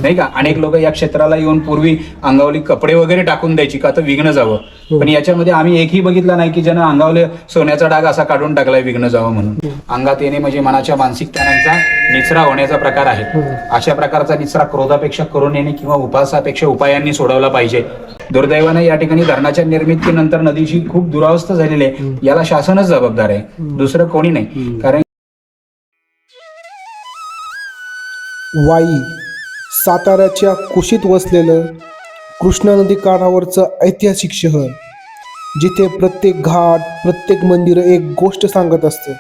नाही का. अनेक लोक या क्षेत्राला येऊन पूर्वी अंगावली कपडे वगैरे टाकून द्यायची का तर विघ्न जावं, पण याच्यामध्ये आम्ही एकही बघितला नाही की ज्यानं अंगावले सोन्याचा डाग असा काढून टाकलाय विघ्न जावं म्हणून. अंगात येणे म्हणजे मनाच्या मानसिक ताणांचा निचरा होण्याचा प्रकार आहे. अशा प्रकारचा निचरा क्रोधापेक्षा करून येणे किंवा उपासापेक्षा उपायांनी सोडवला पाहिजे. दुर्दैवाने या ठिकाणी धरणाच्या निर्मितीनंतर नदीची खूप दुरावस्था झालेली आहे. याला शासनच जबाबदार आहे, दुसरं कोणी नाही. कारण वाई साताऱ्याच्या कुशीत वसलेलं कृष्णा नदी काठावरचं ऐतिहासिक शहर, जिथे प्रत्येक घाट प्रत्येक मंदिर एक गोष्ट सांगत असतं.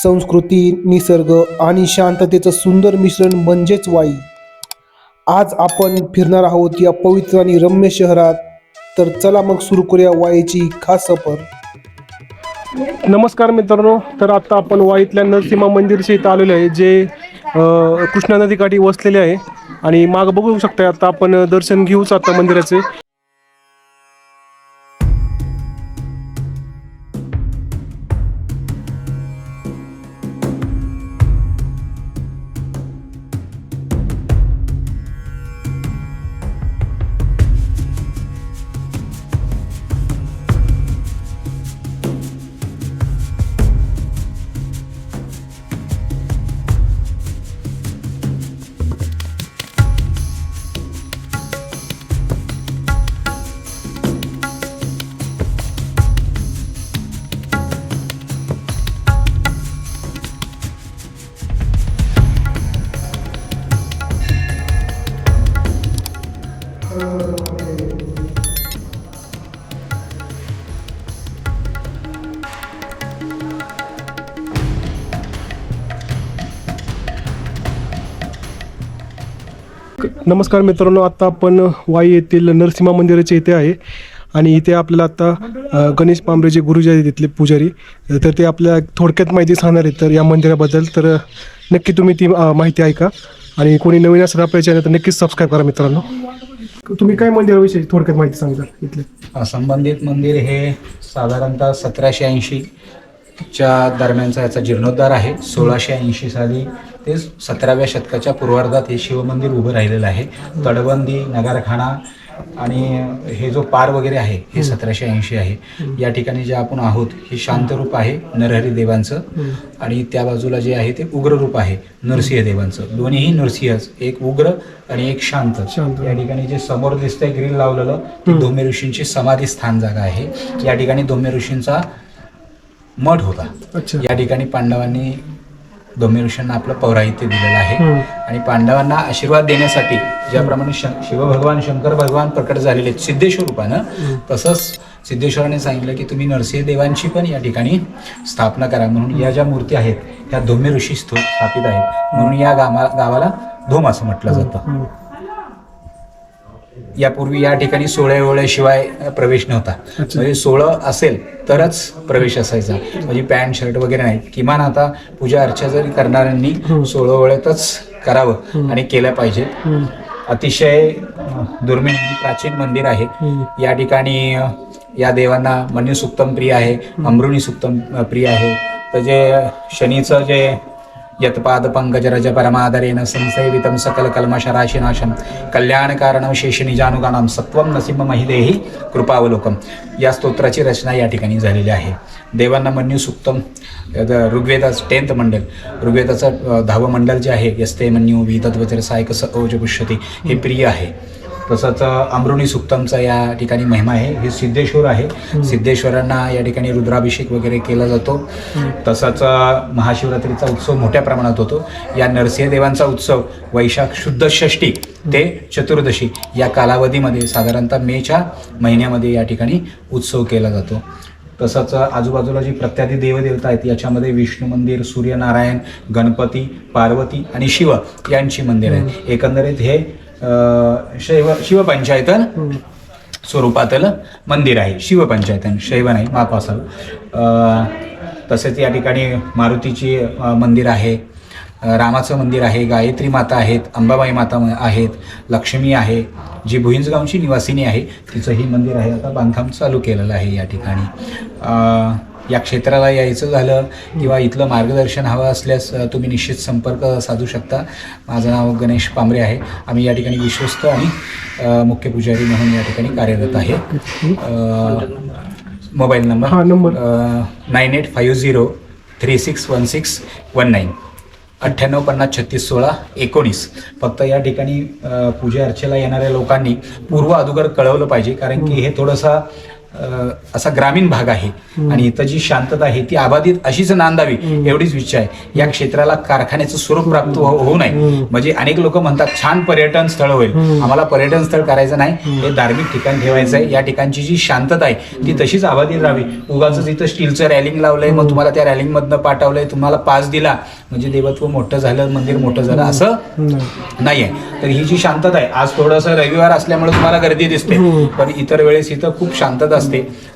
संस्कृती, निसर्ग आणि शांततेचं सुंदर मिश्रण म्हणजेच वाई. आज आपण फिरणार आहोत या पवित्र आणि रम्य शहरात. तर चला मग सुरू करूया वाईची खास सफर. नमस्कार मित्रांनो, तर आता आपण वाईतल्या नरसिंह मंदिरच्या इथं आलेलो आहे, जे कृष्णा नदीकाठी वसलेले आहे. आणि मागं बघू शकता, आता आपण दर्शन घेऊच आता मंदिराचे. नमस्कार मित्रांनो, आता आपण वाई येथील नरसिंह मंदिराच्या इथे आहे. आणि इथे आपल्याला आता गणेश पांबरे जे गुरुजी आहेत तिथले पुजारी, तर ते आपल्या थोडक्यात माहिती सांगणार आहेत तर या मंदिराबद्दल. तर नक्की तुम्ही ती माहिती ऐका, आणि कोणी नवीन असेल आपल्या चॅनल तर नक्कीच सबस्क्राईब करा. मित्रांनो, तुम्ही काय मंदिराविषयी थोडक्यात माहिती सांगता इथले? संबंधित मंदिर हे साधारणतः 1780 च्या दरम्यानचा याचा जीर्णोद्धार आहे. 1680 साली ते 17व्या शतकाच्या पूर्वार्धात हे शिवमंदिर उभं राहिलेलं आहे. तटबंदी, नगरखाना आणि हे जो पार वगैरे आहे हे 1780 आहे. या ठिकाणी जे आपण आहोत हे शांत रूप आहे नरहरी देवांचं, आणि त्या बाजूला जे आहे ते उग्र रूप आहे नरसिंह देवांचं. दोन्हीही नरसिंहच, एक उग्र आणि एक शांत. या ठिकाणी जे समोर दिसतंय ग्रिल लावलेलं ती धोम्य ऋषींची समाधी स्थान जागा आहे. या ठिकाणी धोम्य ऋषींचा मठ होता. या ठिकाणी पांडवांनी धोम्य ऋषींना आपलं पौराहित्य दिलेलं आहे. आणि पांडवांना आशीर्वाद देण्यासाठी ज्याप्रमाणे शिवभगवान शंकर भगवान प्रकट झालेले सिद्धेश्वर रूपानं, तसंच सिद्धेश्वराने सांगितलं की तुम्ही नरसिंह देवांची पण या ठिकाणी स्थापना करा. म्हणून या ज्या मूर्ती आहेत त्या धोम्य ऋषी स्थापित आहेत, म्हणून या गावाला धोम असं म्हटलं जातं. यापूर्वी या ठिकाणी 16 ओळ्याशिवाय प्रवेश नव्हता. म्हणजे 16 असेल तरच प्रवेश असायचा, म्हणजे पॅन्ट शर्ट वगैरे नाही. किमान आता पूजा अर्चा जरी करणाऱ्यांनी 16 ओळ्यातच करावं आणि केल्या पाहिजे. अतिशय दुर्मिळ प्राचीन मंदिर आहे. या ठिकाणी या देवांना मन्युसुक्तम प्रिय आहे, अमृणी सुक्तम प्रिय आहे. तर जे शनीचं जे यत्पाद पंकजरज परमादरेण संसेवितं सकल कल्मषराशिनाशं कल्याणकारणं शेषनिजानुगानं सत्वं नसिंह महिदेहि कृपावलोकम, या स्तोत्राची रचना या ठिकाणी झालेली आहे. देवांना मन्युसुक्तम, ऋग्वेदाचं 10th मंडल, ऋग्वेदाचं 10वं मंडल जे आहे यस्ते मन्यू वितद्वचर सायकस ओज पुष्यते, हे प्रिय आहे. तसंच अमृणी सुक्तमचा या ठिकाणी महिमा आहे. हे सिद्धेश्वर आहे. सिद्धेश्वरांना या ठिकाणी रुद्राभिषेक वगैरे केला जातो. तसंच महाशिवरात्रीचा उत्सव मोठ्या प्रमाणात होतो. या नरसिंह देवांचा उत्सव वैशाख शुद्ध षष्ठी ते चतुर्दशी या कालावधीमध्ये साधारणतः मेच्या महिन्यामध्ये या ठिकाणी उत्सव केला जातो. तसंच आजूबाजूला जी प्रत्यादी देवदेवता आहेत याच्यामध्ये विष्णू मंदिर, सूर्यनारायण, गणपती, पार्वती आणि शिव यांची मंदिर आहेत. एकंदरीत हे शिवपंचायतन स्वरूपातलं मंदिर आहे. शिवपंचायतन, शैव नाही, माफ असावं. तसेच या ठिकाणी मारुतीची मंदिर आहे, रामाचं मंदिर आहे, गायत्री माता आहेत, अंबाबाई माता आहेत, लक्ष्मी आहे, जी भुईंजगावची निवासिनी आहे, तिचंही मंदिर आहे. आता बांधकाम चालू केलेलं आहे या ठिकाणी. या क्षेत्राला यायचं झालं किंवा इथलं मार्गदर्शन हवं असल्यास तुम्ही निश्चित संपर्क साधू शकता. माझं नाव गणेश पांबरे आहे. आम्ही या ठिकाणी विश्वस्त आणि मुख्य पुजारी म्हणून या ठिकाणी कार्यरत आहे. Mobile number 9850361619 9850361619. फक्त या ठिकाणी पूजा अर्चेला येणाऱ्या लोकांनी पूर्व अगोदर कळवलं पाहिजे, कारण की हे थोडंसं असा ग्रामीण भाग आहे आणि इथं जी शांतता आहे ती अबाधित अशीच नांदावी एवढीच इच्छा आहे. या क्षेत्राला कारखान्याचं स्वरूप प्राप्त होऊ नये. म्हणजे अनेक लोक म्हणतात छान पर्यटन स्थळ होईल, आम्हाला पर्यटन स्थळ करायचं नाही, हे धार्मिक ठिकाण ठेवायचं आहे. या ठिकाणची जी शांतता आहे ती तशीच अबाधित राहावी. उगाच इथं स्टीलचं रॅलिंग लावलंय, मग तुम्हाला त्या रॅलिंग मधनं पाठवलंय, तुम्हाला पास दिला म्हणजे देवत्व मोठं झालं, मंदिर मोठं झालं असं नाहीये. तर ही जी शांतता आहे, आज थोडंसं रविवार असल्यामुळे तुम्हाला गर्दी दिसते, पण इतर वेळेस इथं खूप शांतता असते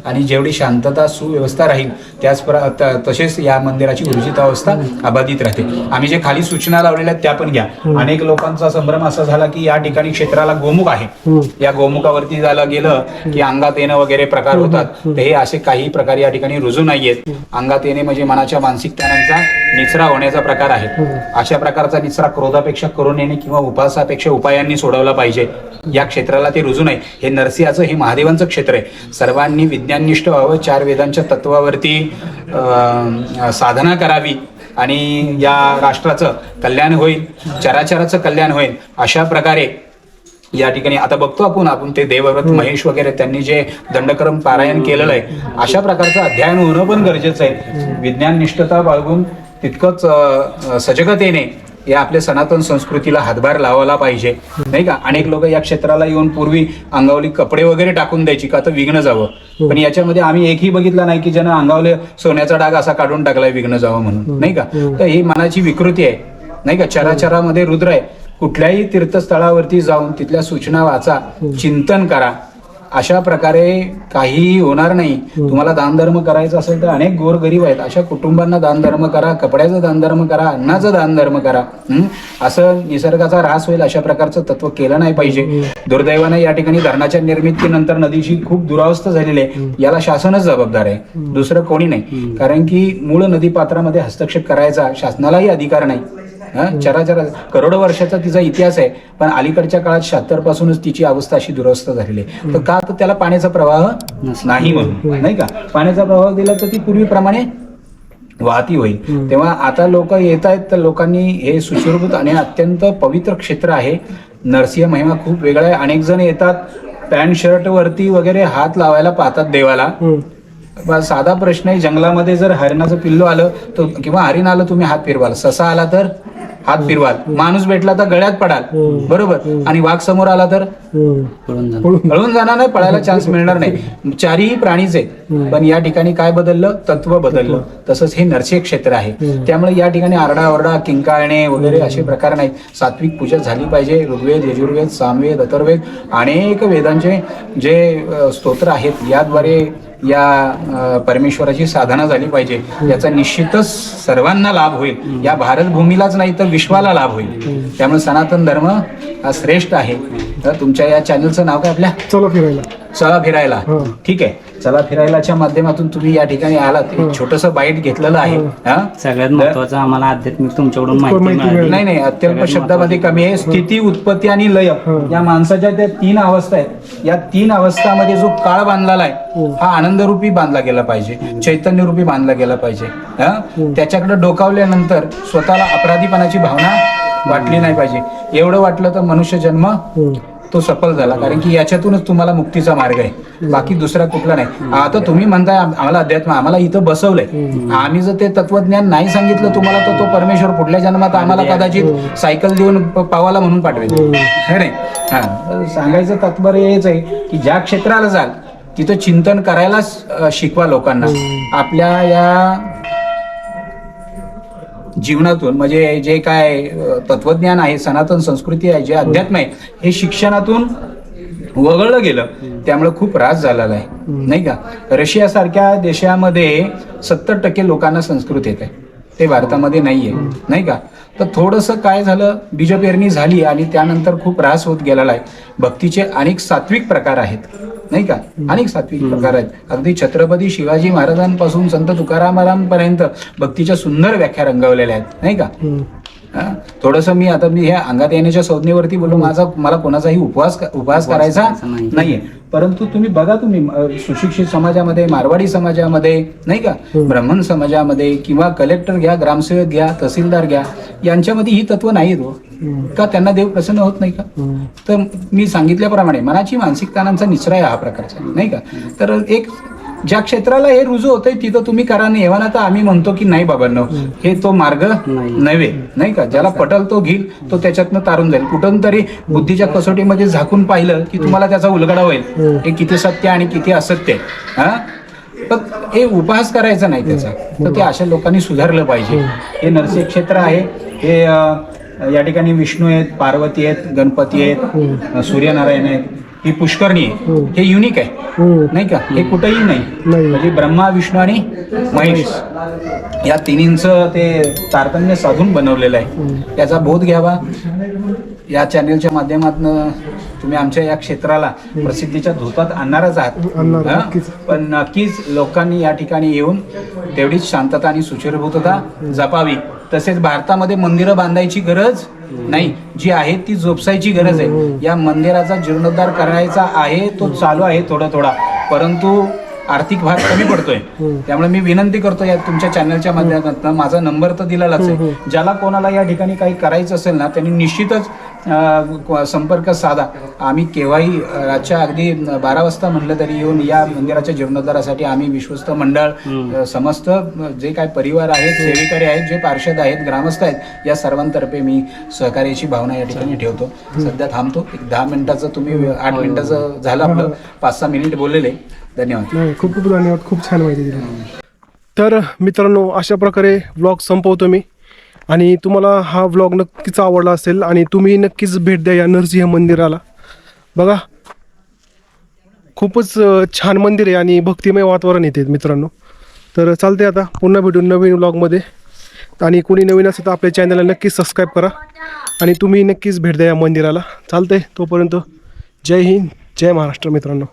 आणि जेवढी शांतता सुव्यवस्था राहील तसेच या मंदिराची ऊर्जितावस्था अबाधित राहते. आम्ही जे खाली सूचना लावलेल्या आहेत त्या पण घ्या. अनेक लोकांचा संभ्रम असा झाला की या ठिकाणी क्षेत्राला गोमुख आहे, या गोमुखावरती झालं गेलं की अंगात येणं वगैरे प्रकार होतात. तर हे असे काही प्रकार या ठिकाणी रुजू नाहीयेत. अंगात येणे म्हणजे मनाच्या मानसिक ताणांचा निचरा होण्याचा प्रकार आहे. अशा प्रकारचा निचरा क्रोधापेक्षा करून येणे किंवा उपासापेक्षा उपायांनी सोडवला पाहिजे. या क्षेत्राला ते रुजू नये. हे नरसिंहाचं, हे महादेवांचं क्षेत्र आहे. सर्वांनी विज्ञाननिष्ठ व्हावं, 4 वेदांच्या तत्वावरती साधना करावी आणि या राष्ट्राचं कल्याण होईल, चराचराचं कल्याण होईल. अशा प्रकारे या ठिकाणी आता बघतो आपण ते देवव्रत महेश वगैरे त्यांनी जे दंडक्रम पारायण केलेलं आहे, अशा प्रकारचं अध्ययन होणं पण गरजेचं आहे. विज्ञाननिष्ठता बाळगून तितकंच सजगतेने या आपल्या सनातन संस्कृतीला हातभार लावायला पाहिजे, नाही का. अनेक लोक या क्षेत्राला येऊन पूर्वी अंगावली कपडे वगैरे टाकून द्यायची का तर विघ्न जावं, पण याच्यामध्ये आम्ही एकही बघितला नाही की ज्यानं अंगावले सोन्याचा डाग असा काढून टाकलाय विघ्न जावं म्हणून, नाही का. तर ही मनाची विकृती आहे, नाही का. चराचरामध्ये रुद्र आहे. कुठल्याही तीर्थस्थळावरती जाऊन तिथल्या सूचना वाचा, चिंतन करा. अशा प्रकारे काहीही होणार नाही. तुम्हाला दानधर्म करायचा असेल तर अनेक गोरगरीब आहेत, अशा कुटुंबांना दानधर्म करा, कपड्याचा दानधर्म करा, अन्नाचा दानधर्म करा. असं निसर्गाचा ऱ्हास होईल अशा प्रकारचं तत्व केलं नाही पाहिजे. दुर्दैवाने या ठिकाणी धरणाच्या निर्मितीनंतर नदीची खूप दुरावस्था झालेली आहे. याला शासनच जबाबदार आहे, दुसरं कोणी नाही. कारण की मूळ नदी पात्रामध्ये हस्तक्षेप करायचा शासनालाही अधिकार नाही. चराचर करोडो वर्षाचा तिचा इतिहास आहे, पण अलीकडच्या काळात 76 पासूनच तिची अवस्था अशी दुरवस्था झालेली आहे. तर का तर त्याला पाण्याचा प्रवाह नाही म्हणून, नाही का. पाण्याचा प्रवाह दिला तर ती पूर्वीप्रमाणे वाहती होईल. तेव्हा आता लोक येत आहेत, तर लोकांनी हे सुशोभित आणि अत्यंत पवित्र क्षेत्र आहे. नरसिंह महिमा खूप वेगळा आहे. अनेक जण येतात पॅन्ट शर्ट वरती वगैरे हात लावायला पाहतात देवाला. साधा प्रश्न आहे, जंगलामध्ये जर हरिणाचं पिल्लू आलं तर किंवा हरिण आलं तुम्ही हात फिरवाल, ससा आला तर हात फिरवाल, माणूस भेटला तर गळ्यात पडाल, बरोबर. आणि वाघ समोर आला तर पळून जाणार नाही, पळायला चान्स मिळणार नाही. चारही प्राणीच आहेत. पण या ठिकाणी काय बदललं, तत्व बदललं. तसंच हे नरसिंह क्षेत्र आहे. त्यामुळे या ठिकाणी आरडाओरडा, किंकाळणे वगैरे असे प्रकार नाहीत. सात्विक पूजा झाली पाहिजे. ऋग्वेद, यजुर्वेद, सामवेद, अथर्ववेद अनेक वेदांचे जे स्तोत्र आहेत याद्वारे या परमेश्वराची साधना झाली पाहिजे. याचा निश्चितच सर्वांना लाभ होईल. या भारत भूमीलाच नाही तर विश्वाला लाभ होईल. त्यामुळे सनातन धर्म हा श्रेष्ठ आहे. तर तुमच्या या चॅनलचं नाव काय आपल्या? चला फिरायला. ठीक आहे, चला फिरायलाच्या माध्यमातून तुम्ही या ठिकाणी आलात. छोटंसं बाईट घेतलेलं आहे. सगळ्यात महत्वाचं आम्हाला आध्यात्मिक तुमच्याकडून माहिती मिळाली. नाही, अत्यल्प शब्दामध्ये कमी आहे. स्थिती, उत्पत्ती आणि लय या माणसाच्या त्या 3 अवस्था आहेत. या 3 अवस्थामध्ये जो काळ बांधलेला आहे हा आनंदरूपी बांधला गेला पाहिजे, चैतन्यरूपी बांधला गेला पाहिजे. त्याच्याकडे डोकावल्यानंतर स्वतःला अपराधीपणाची भावना वाटली नाही पाहिजे. एवढं वाटलं तर मनुष्य जन्म तो सफल झाला. कारण की याच्यातूनच तुम्हाला मुक्तीचा मार्ग आहे, बाकी दुसरा कुठला नाही. आता तुम्ही म्हणताय आम्हाला अध्यात्म, आम्हाला इथं बसवलंय. आम्ही जर ते तत्वज्ञान नाही सांगितलं तुम्हाला तर तो परमेश्वर पुढल्या जन्मात आम्हाला कदाचित सायकल देऊन पावाला म्हणून पाठवेल. हे नाही. सांगायचं तात्पर्य हेच आहे की ज्या क्षेत्राला जाल तिथं चिंतन करायलाच शिकवा लोकांना. आपल्या या जीवनातून म्हणजे जे काय तत्वज्ञान आहे, सनातन संस्कृती आहे, जे अध्यात्म आहे, हे शिक्षणातून वगळलं गेलं. त्यामुळे खूप त्रास झालेला आहे, नाही का. रशियासारख्या देशामध्ये 70% लोकांना संस्कृत येत आहे, ते भारतामध्ये नाहीये, नाही का. तर थोडंसं काय झालं, बीजपेरणी झाली आणि त्यानंतर खूप त्रास होत गेलेला आहे. भक्तीचे अनेक सात्विक प्रकार आहेत, नाही का, अनेक सात्विक प्रकार आहेत. अगदी छत्रपती शिवाजी महाराजांपासून संत तुकारामांपर्यंत भक्तीच्या सुंदर व्याख्या रंगवलेल्या आहेत, नाही का. थोडंसं मी हे अंगात येण्याच्या संज्ञेवरती बोललो, मला कोणाचाही उपवास करायचा नाहीये. परंतु तुम्ही बघा, तुम्ही सुशिक्षित समाजामध्ये, मारवाडी समाजामध्ये, नाही का, ब्राह्मण समाजामध्ये किंवा कलेक्टर घ्या, ग्रामसेवक घ्या, तहसीलदार घ्या, यांच्यामध्ये ही तत्व नाहीत हो. का त्यांना देव प्रसन्न होत नाही का? तर मी सांगितल्याप्रमाणे मनाची मानसिक ताणांचा निचरा आहे हा प्रकारचा, नाही का. तर एक ज्या क्षेत्राला हे रुजू होतंय तिथं तुम्ही करा. नाही एव्हा तर आम्ही म्हणतो की नाही बाबांनो, हे तो मार्ग नव्हे, नाही का. ज्याला पटल तो घेईल, तो त्याच्यातनं तारून जाईल. कुठून तरी बुद्धीच्या कसोटीमध्ये झाकून पाहिलं की तुम्हाला त्याचा उलगडा होईल, हे किती सत्य आणि किती असत्य आहे. पण हे उपहास करायचा नाही त्याचा. तर ते अशा लोकांनी सुधारलं पाहिजे. हे नरसिंह क्षेत्र आहे, हे या ठिकाणी विष्णू आहेत, पार्वती आहेत, गणपती आहेत, सूर्यनारायण आहेत, ही पुष्करणी आहे. हे युनिक आहे, नाही का. हे कुठेही नाही. म्हणजे ब्रह्मा, विष्णू आणि महेश या तिन्हींचं ते तारतम्य साधून बनवलेलं आहे. त्याचा बोध घ्यावा. या चॅनेलच्या माध्यमातून तुम्ही आमच्या या क्षेत्राला प्रसिद्धीच्या धोतात आणणारच आहात. पण नक्कीच लोकांनी या ठिकाणी येऊन तेवढीच शांतता आणि सुचिरभूतता जपावी. तसेच भारतामध्ये मंदिरं बांधायची गरज नाही, जी आहे ती जोपासायची गरज आहे. या मंदिराचा जीर्णोद्धार करायचा आहे, तो चालू आहे थोडा, परंतु आर्थिक भार कमी पडतोय. त्यामुळे मी विनंती करतो या तुमच्या चॅनलच्या माध्यमातून, माझा नंबर तर दिलेलाच आहे, ज्याला कोणाला या ठिकाणी काही करायचं असेल ना त्यांनी निश्चितच संपर्क साधा. आम्ही केव्हाही रातच्या अगदी 12 वाजता म्हणलं तरी येऊन या मंदिराच्या जीर्णोद्धारासाठी आम्ही विश्वस्त मंडळ, समस्त जे काय परिवार आहेत, सेवेकरी आहेत, जे पार्षद आहेत, ग्रामस्थ आहेत, या सर्वांतर्फे मी सहकार्याची भावना या ठिकाणी ठेवतो. सध्या थांबतो. एक 10 मिनिटाचं तुम्ही 8 मिनिटाचं झालं आपलं, 5-6 मिनिट बोललेले. धन्यवाद. खूप खूप धन्यवाद. खूप छान माहिती दिली. तर मित्रांनो, अशा प्रकारे व्लॉग संपवतो मी. आणि तुम्हाला हा व्लॉग नक्कीच आवडला असेल आणि तुम्ही नक्कीच भेट द्या या नरसिंह मंदिराला. बघा, खूपच छान मंदिर आहे आणि भक्तिमय वातावरण येते मित्रांनो. तर चालते, आता पुन्हा भेटून नवीन व्लॉगमध्ये. आणि कोणी नवीन असेल तर आपल्या चॅनलला नक्कीच सबस्क्राईब करा आणि तुम्ही नक्कीच भेट द्या या मंदिराला. चालते, तोपर्यंत जय हिंद, जय महाराष्ट्र मित्रांनो.